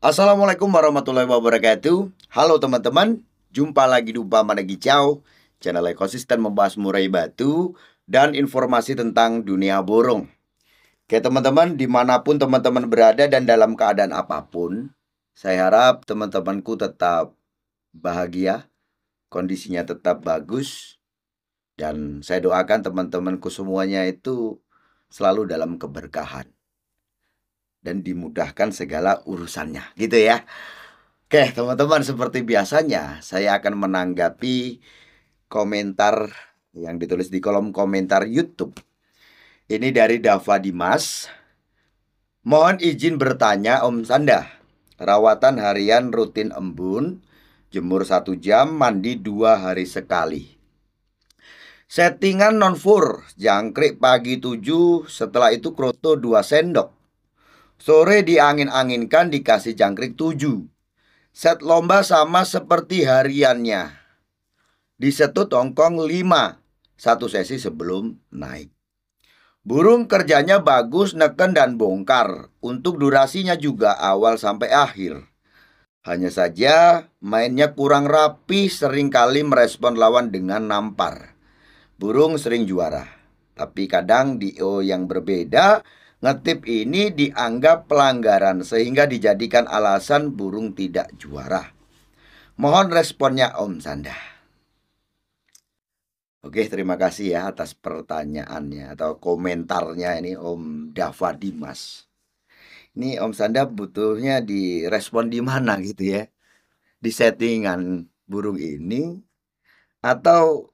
Assalamualaikum warahmatullahi wabarakatuh. Halo teman-teman, jumpa lagi di Upama Negicau, channel ekosistem membahas murai batu dan informasi tentang dunia burung. Oke teman-teman, dimanapun teman-teman berada dan dalam keadaan apapun, saya harap teman-temanku tetap bahagia, kondisinya tetap bagus, dan saya doakan teman-temanku semuanya itu selalu dalam keberkahan dan dimudahkan segala urusannya, gitu ya. Oke, teman-teman, seperti biasanya saya akan menanggapi komentar yang ditulis di kolom komentar YouTube. Ini dari Dava Dimas. Mohon izin bertanya Om Sanda. Rawatan harian rutin embun, jemur 1 jam, mandi 2 hari sekali. Settingan non-fur, jangkrik pagi 7, setelah itu kroto 2 sendok. Sore diangin-anginkan dikasih jangkrik 7. Set lomba sama seperti hariannya. Disetut hongkong 5, 1 sesi sebelum naik. Burung kerjanya bagus, neken dan bongkar. Untuk durasinya juga awal sampai akhir. Hanya saja mainnya kurang rapi, seringkali merespon lawan dengan nampar. Burung sering juara, tapi kadang di yang berbeda. Ngetip ini dianggap pelanggaran sehingga dijadikan alasan burung tidak juara. Mohon responnya Om Sanda. Oke, terima kasih ya atas pertanyaannya atau komentarnya ini Om Dava Dimas. Ini Om Sanda butuhnya direspon di mana gitu ya? Di settingan burung ini atau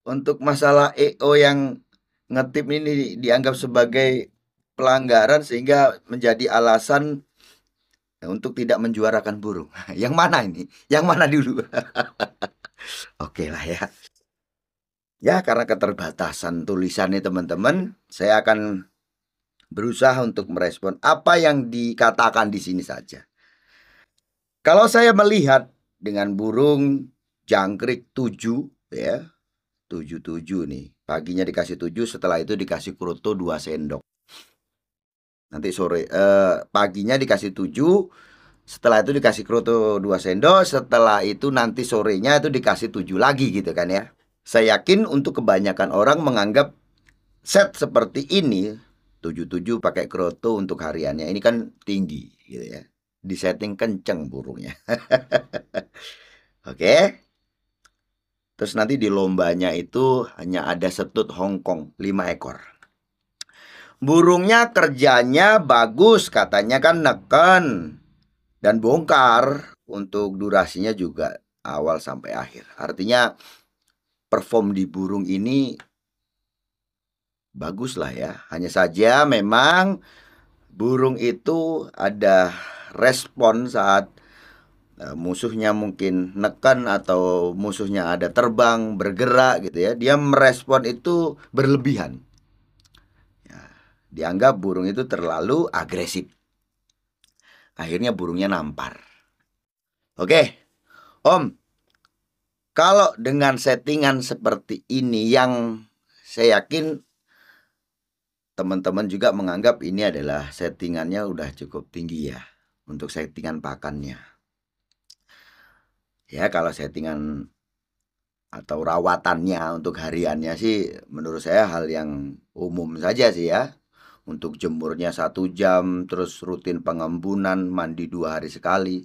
untuk masalah yang ngetip ini dianggap sebagai pelanggaran sehingga menjadi alasan untuk tidak menjuarakan burung. Yang mana ini? Yang mana dulu? Oke lah ya. Ya, karena keterbatasan tulisannya teman-teman, saya akan berusaha untuk merespon apa yang dikatakan di sini saja. Kalau saya melihat dengan burung jangkrik 7 ya, 7 nih. Paginya dikasih 7, setelah itu dikasih kroto 2 sendok. Nanti sore paginya dikasih 7, setelah itu dikasih kroto 2 sendok, setelah itu nanti sorenya itu dikasih 7 lagi gitu kan ya. Saya yakin untuk kebanyakan orang menganggap set seperti ini 77 pakai kroto untuk hariannya ini kan tinggi gitu ya. Di setting kenceng burungnya. Oke. Terus nanti di lombanya itu hanya ada setut Hongkong 5 ekor. Burungnya kerjanya bagus, katanya kan neken dan bongkar. Untuk durasinya juga awal sampai akhir. Artinya perform di burung ini bagus lah ya. Hanya saja memang burung itu ada respon saat musuhnya mungkin neken atau musuhnya ada terbang, bergerak gitu ya. Dia merespon itu berlebihan. Ya, dianggap burung itu terlalu agresif. Akhirnya burungnya nampar. Oke, Om. Kalau dengan settingan seperti ini yang saya yakin teman-teman juga menganggap ini adalah settingannya udah cukup tinggi ya untuk settingan pakannya. Ya, kalau settingan atau rawatannya untuk hariannya sih menurut saya hal yang umum saja sih ya. Untuk jemurnya 1 jam, terus rutin pengembunan, mandi 2 hari sekali.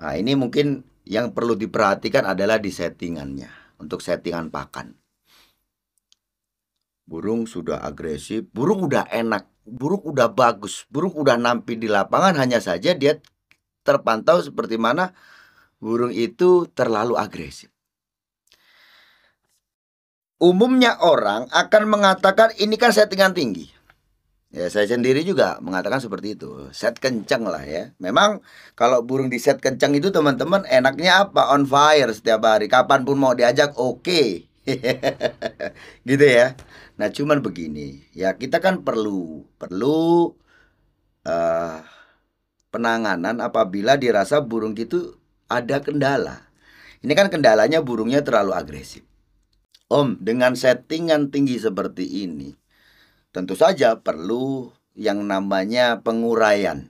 Nah, ini mungkin yang perlu diperhatikan adalah di settingannya. Untuk settingan pakan. Burung sudah agresif, burung udah enak, burung udah bagus, burung udah nampil di lapangan, hanya saja dia terpantau seperti mana burung itu terlalu agresif. Umumnya orang akan mengatakan ini kan settingan tinggi. Ya, saya sendiri juga mengatakan seperti itu. Set kencang lah ya. Memang kalau burung di set kencang itu teman-teman enaknya apa? On fire setiap hari. Kapanpun mau diajak oke. Gitu ya. Nah, cuman begini. Ya, kita kan perlu penanganan apabila dirasa burung itu ada kendala. Ini kan kendalanya burungnya terlalu agresif. Om, dengan settingan tinggi seperti ini, tentu saja perlu yang namanya penguraian.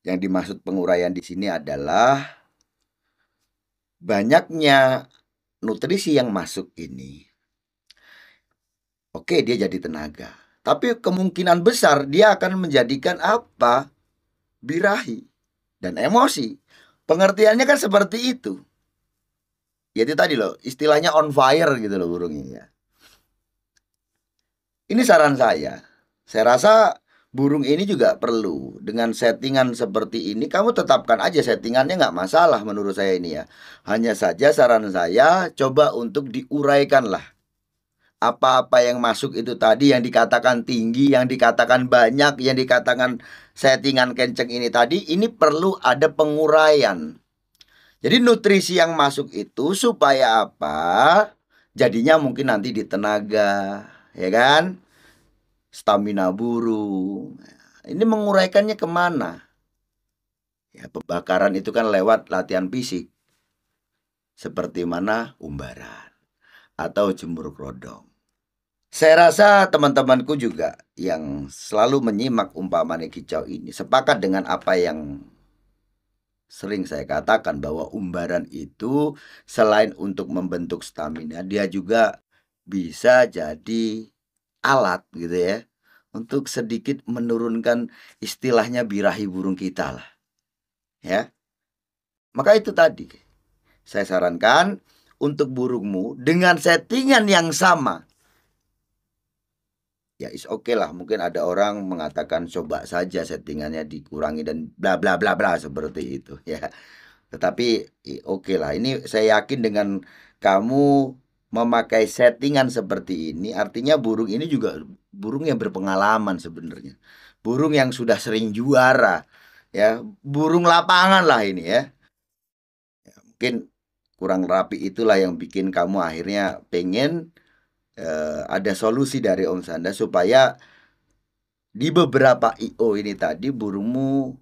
Yang dimaksud penguraian di sini adalah banyaknya nutrisi yang masuk ini. Oke, dia jadi tenaga. Tapi kemungkinan besar dia akan menjadikan apa? Birahi dan emosi. Pengertiannya kan seperti itu. Jadi tadi loh, istilahnya on fire gitu loh burung ini ya. Ini saran saya. Saya rasa burung ini juga perlu dengan settingan seperti ini. Kamu tetapkan aja settingannya, nggak masalah menurut saya ini ya. Hanya saja saran saya coba untuk diuraikan lah. Apa-apa yang masuk itu tadi, yang dikatakan tinggi, yang dikatakan banyak, yang dikatakan settingan kenceng ini tadi, ini perlu ada penguraian. Jadi nutrisi yang masuk itu supaya apa? Jadinya mungkin nanti di tenaga, ya kan? Stamina burung. Ini menguraikannya kemana? Ya, pembakaran itu kan lewat latihan fisik. Seperti mana umbaran atau jemur kerodong. Saya rasa teman-temanku juga yang selalu menyimak umpamane kicau ini sepakat dengan apa yang sering saya katakan bahwa umbaran itu selain untuk membentuk stamina, dia juga bisa jadi alat gitu ya untuk sedikit menurunkan istilahnya birahi burung kita lah ya. Maka itu tadi saya sarankan untuk burungmu dengan settingan yang sama. Ya is oke lah, mungkin ada orang mengatakan coba saja settingannya dikurangi dan bla bla bla bla seperti itu ya. Tetapi oke lah, ini saya yakin dengan kamu memakai settingan seperti ini, artinya burung ini juga burung yang berpengalaman sebenarnya. Burung yang sudah sering juara, ya, burung lapangan lah ini ya. Mungkin kurang rapi itulah yang bikin kamu akhirnya pengen ada solusi dari Om Sanda supaya di beberapa IO ini tadi burungmu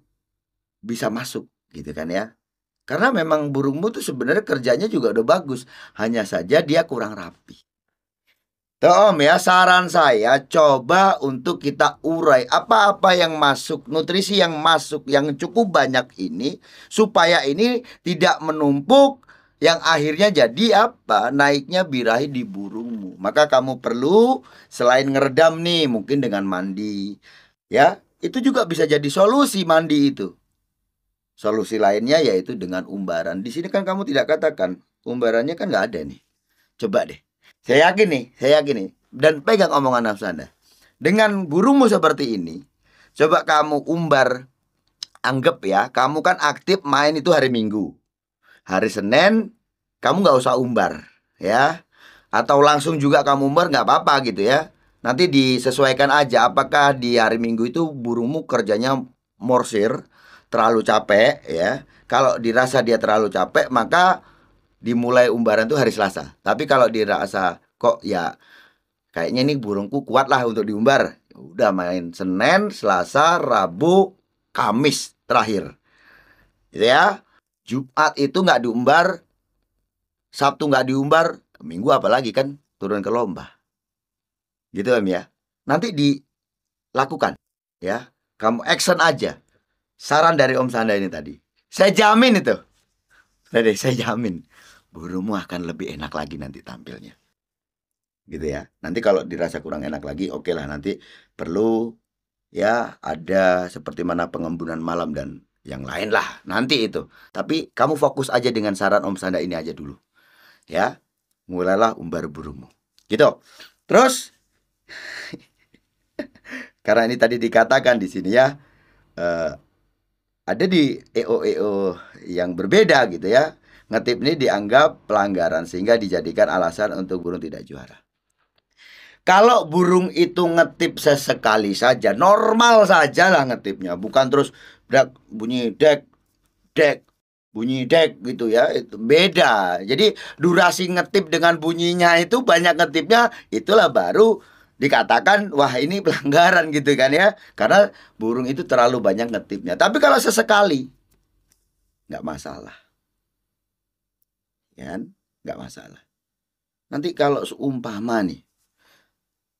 bisa masuk gitu kan ya. Karena memang burungmu tuh sebenarnya kerjanya juga udah bagus, hanya saja dia kurang rapi. Tuh Om ya, saran saya coba untuk kita urai apa-apa yang masuk, nutrisi yang masuk yang cukup banyak ini supaya ini tidak menumpuk yang akhirnya jadi apa? Naiknya birahi di burungmu. Maka kamu perlu selain ngeredam nih mungkin dengan mandi ya. Itu juga bisa jadi solusi mandi itu. Solusi lainnya yaitu dengan umbaran. Di sini kan kamu tidak katakan umbarannya kan nggak ada nih. Coba deh. Saya yakin nih. Dan pegang omongan nafsu Anda. Dengan burungmu seperti ini, coba kamu umbar. Anggap ya, kamu kan aktif main itu hari Minggu. Hari Senin, kamu nggak usah umbar, ya. Atau langsung juga kamu umbar nggak apa-apa gitu ya. Nanti disesuaikan aja apakah di hari Minggu itu burungmu kerjanya morsir, terlalu capek ya. Kalau dirasa dia terlalu capek, maka dimulai umbaran tuh hari Selasa. Tapi kalau dirasa kok ya kayaknya ini burungku kuat lah untuk diumbar, ya udah main Senin, Selasa, Rabu, Kamis terakhir. Gitu ya. Jumat itu nggak diumbar, Sabtu nggak diumbar, Minggu apalagi kan turun ke lomba. Gitu Om ya. Nanti dilakukan ya. Kamu action aja. Saran dari Om Sanda ini tadi. Saya jamin itu. Tadi saya jamin burungmu akan lebih enak lagi nanti tampilnya. Gitu ya. Nanti kalau dirasa kurang enak lagi, oke lah nanti perlu ya ada seperti mana pengembunan malam dan yang lain lah nanti itu. Tapi kamu fokus aja dengan saran Om Sanda ini aja dulu. Ya. Mulailah umbar burungmu. Gitu. Terus karena ini tadi dikatakan di sini ya eh, ada di EO-EO yang berbeda gitu ya. Ngetip ini dianggap pelanggaran sehingga dijadikan alasan untuk burung tidak juara. Kalau burung itu ngetip sesekali saja, normal saja lah ngetipnya, bukan terus bunyi dek dek bunyi dek gitu ya, itu beda. Jadi durasi ngetip dengan bunyinya itu banyak ngetipnya, itulah baru dikatakan wah ini pelanggaran gitu kan ya, karena burung itu terlalu banyak ngetipnya. Tapi kalau sesekali nggak masalah, ya kan? Nggak masalah. Nanti kalau seumpama nih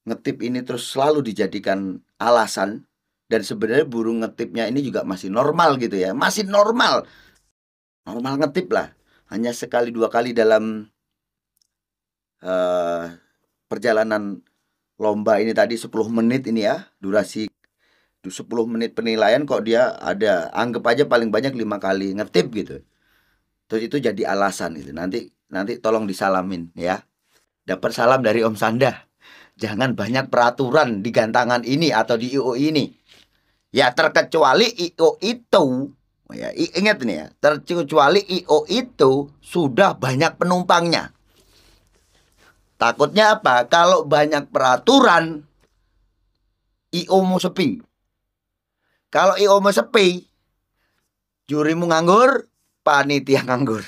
ngetip ini terus selalu dijadikan alasan Dan sebenarnya burung ngetipnya ini juga masih normal gitu ya, masih normal. Normal ngetip lah. Hanya sekali 2 kali dalam, eee, perjalanan lomba ini tadi 10 menit ini ya, durasi 10 menit penilaian kok dia ada, anggap aja paling banyak 5 kali ngetip gitu. Terus itu jadi alasan itu. Nanti nanti tolong disalamin ya. Dapat salam dari Om Sanda. Jangan banyak peraturan di gantangan ini atau di IO ini. Ya terkecuali IO itu. Ya, ingat nih ya, terkecuali IO itu sudah banyak penumpangnya. Takutnya apa? Kalau banyak peraturan, IO mau sepi. Kalau IO mau sepi, jurimu nganggur, panitia nganggur.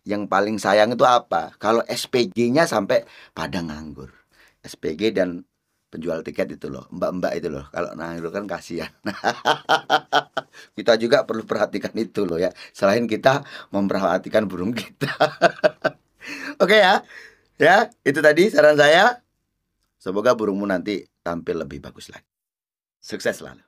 Yang paling sayang itu apa? Kalau SPG-nya sampai pada nganggur. SPG dan penjual tiket itu loh, mbak-mbak itu loh. Kalau nganggur kan kasihan. Kita juga perlu perhatikan itu loh ya. Selain kita memperhatikan burung kita. Oke ya. Ya, itu tadi saran saya. Semoga burungmu nanti tampil lebih bagus lagi. Sukses selalu.